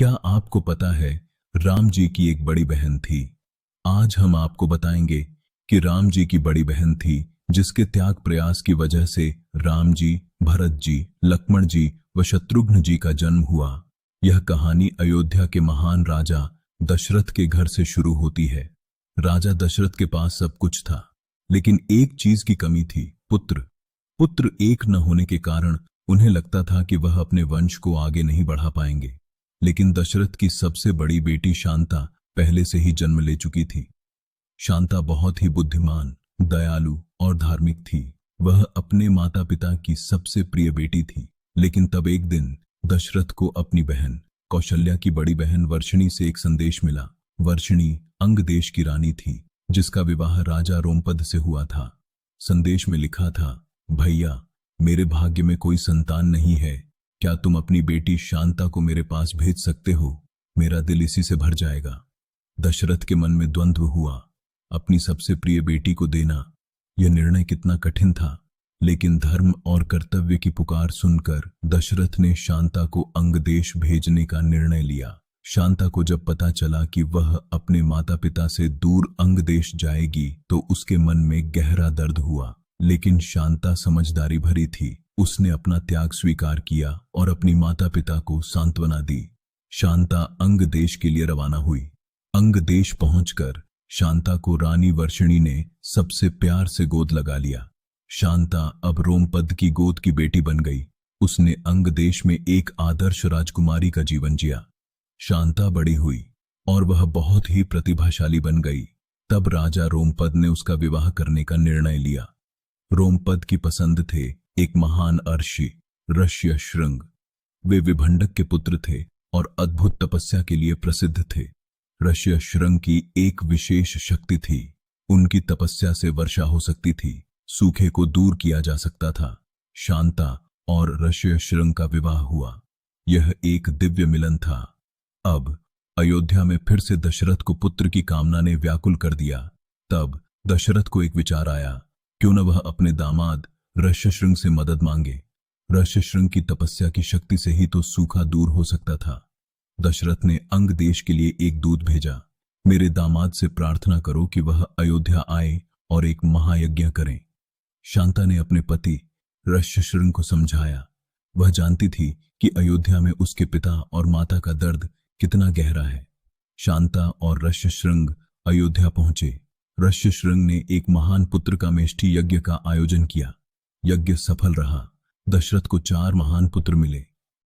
क्या आपको पता है राम जी की एक बड़ी बहन थी। आज हम आपको बताएंगे कि राम जी की बड़ी बहन थी जिसके त्याग प्रयास की वजह से राम जी, भरत जी, लक्ष्मण जी व शत्रुघ्न जी का जन्म हुआ। यह कहानी अयोध्या के महान राजा दशरथ के घर से शुरू होती है। राजा दशरथ के पास सब कुछ था, लेकिन एक चीज की कमी थी, पुत्र। पुत्र एक न होने के कारण उन्हें लगता था कि वह अपने वंश को आगे नहीं बढ़ा पाएंगे। लेकिन दशरथ की सबसे बड़ी बेटी शांता पहले से ही जन्म ले चुकी थी। शांता बहुत ही बुद्धिमान, दयालु और धार्मिक थी। वह अपने माता पिता की सबसे प्रिय बेटी थी। लेकिन तब एक दिन दशरथ को अपनी बहन कौशल्या की बड़ी बहन वर्षिणी से एक संदेश मिला। वर्षिणी अंग देश की रानी थी, जिसका विवाह राजा रोमपद से हुआ था। संदेश में लिखा था, भैया, मेरे भाग्य में कोई संतान नहीं है। क्या तुम अपनी बेटी शांता को मेरे पास भेज सकते हो? मेरा दिल इसी से भर जाएगा। दशरथ के मन में द्वंद्व हुआ। अपनी सबसे प्रिय बेटी को देना, यह निर्णय कितना कठिन था। लेकिन धर्म और कर्तव्य की पुकार सुनकर दशरथ ने शांता को अंग देश भेजने का निर्णय लिया। शांता को जब पता चला कि वह अपने माता पिता से दूर अंग देश जाएगी तो उसके मन में गहरा दर्द हुआ। लेकिन शांता समझदारी भरी थी। उसने अपना त्याग स्वीकार किया और अपनी माता पिता को सांत्वना दी। शांता अंग देश के लिए रवाना हुई। अंग देश पहुंचकर शांता को रानी वर्षिणी ने सबसे प्यार से गोद लगा लिया। शांता अब रोमपद की गोद की बेटी बन गई। उसने अंग देश में एक आदर्श राजकुमारी का जीवन जिया। शांता बड़ी हुई और वह बहुत ही प्रतिभाशाली बन गई। तब राजा रोमपद ने उसका विवाह करने का निर्णय लिया। रोमपद की पसंद थे एक महान अर्षि, ऋष्यशृंग। वे विभंडक के पुत्र थे और अद्भुत तपस्या के लिए प्रसिद्ध थे। ऋष्यशृंग की एक विशेष शक्ति थी। उनकी तपस्या से वर्षा हो सकती थी, सूखे को दूर किया जा सकता था। शांता और ऋष्यशृंग का विवाह हुआ। यह एक दिव्य मिलन था। अब अयोध्या में फिर से दशरथ को पुत्र की कामना ने व्याकुल कर दिया। तब दशरथ को एक विचार आया, क्यों न वह अपने दामाद ऋष्यशृंग से मदद मांगे। ऋष्यशृंग की तपस्या की शक्ति से ही तो सूखा दूर हो सकता था। दशरथ ने अंग देश के लिए एक दूत भेजा। मेरे दामाद से प्रार्थना करो कि वह अयोध्या आए और एक महायज्ञ करें। शांता ने अपने पति ऋष्यशृंग को समझाया। वह जानती थी कि अयोध्या में उसके पिता और माता का दर्द कितना गहरा है। शांता और ऋष्यशृंग अयोध्या पहुंचे। ऋष्यशृंग ने एक महान पुत्र का मेष्ठी यज्ञ का आयोजन किया। यज्ञ सफल रहा। दशरथ को 4 महान पुत्र मिले।